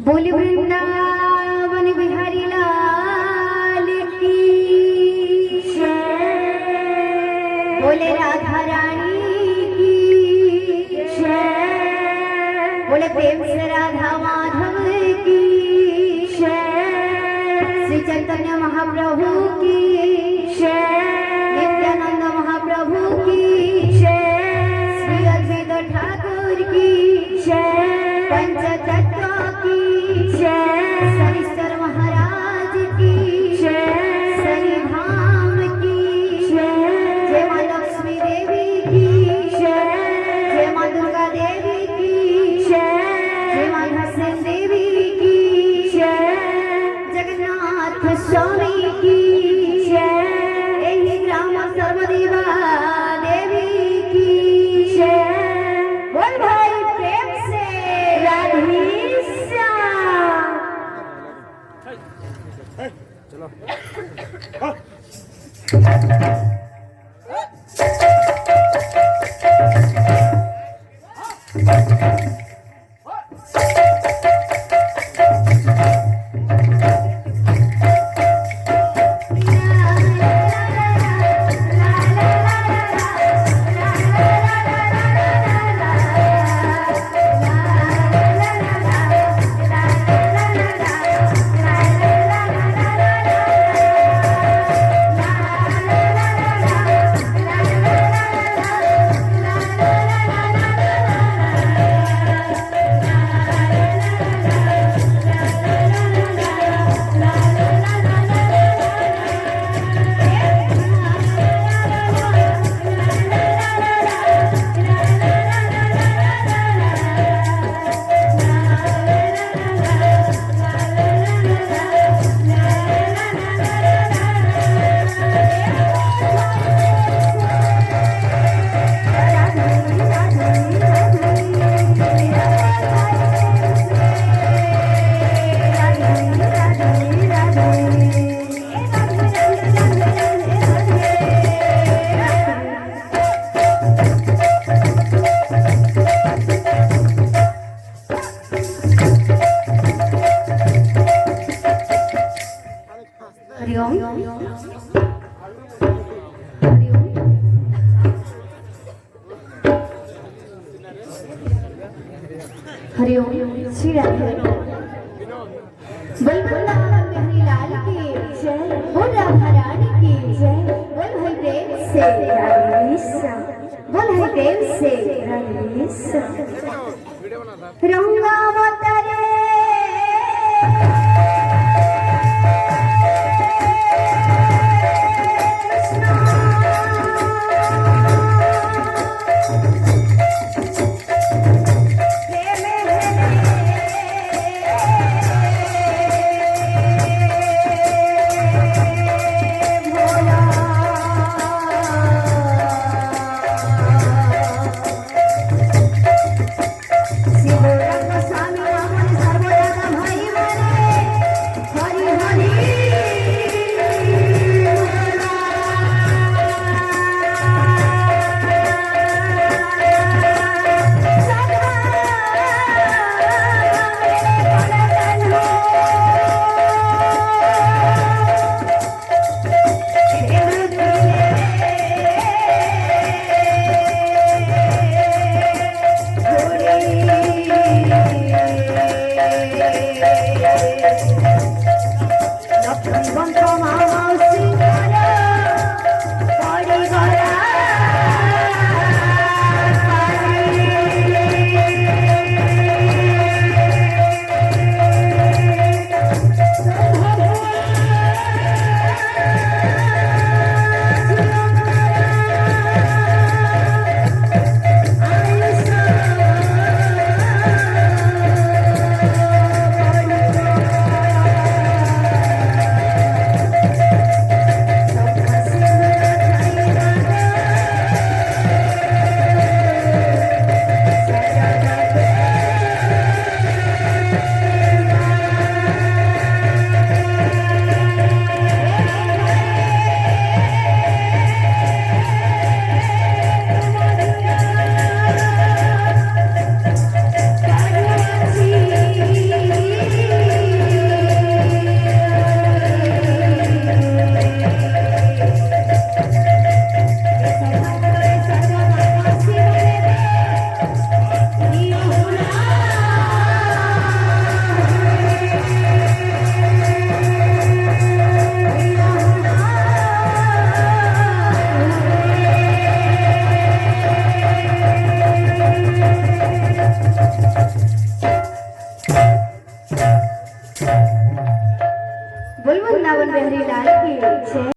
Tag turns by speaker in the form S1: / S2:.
S1: बोले वृंदावन बिहारी लाल की जय। बोले राधा रानी की जय। बोले प्रेम से राधा माधव की जय। श्री चैतन्य महाप्रभु की जय। नित्यानंद महाप्रभु की जय। श्री अद्वैत ठाकुर की जय। पंचतत्व की जय। शनिश्चर महाराज की जय। शनि धाम की जय। जय मां लक्ष्मी देवी की जय। जय मां दुर्गा देवी की जय। जय मां हसन देवी की जय। जगन्नाथ स्वामी की जय। यही ग्राम सर्वदेवा देवी की जय। बोल भाई प्रेम से राधे श्याम।
S2: चलो
S1: हरिओम श्री राधे। बोल वृंदावन बिहारी लाल की जय। बोल राधा रानी की जय। बोल भाई प्रेम से राधे श्याम। बोल भाई प्रेम से राधे श्याम। रंगावतारे बिहारी लाल की जय।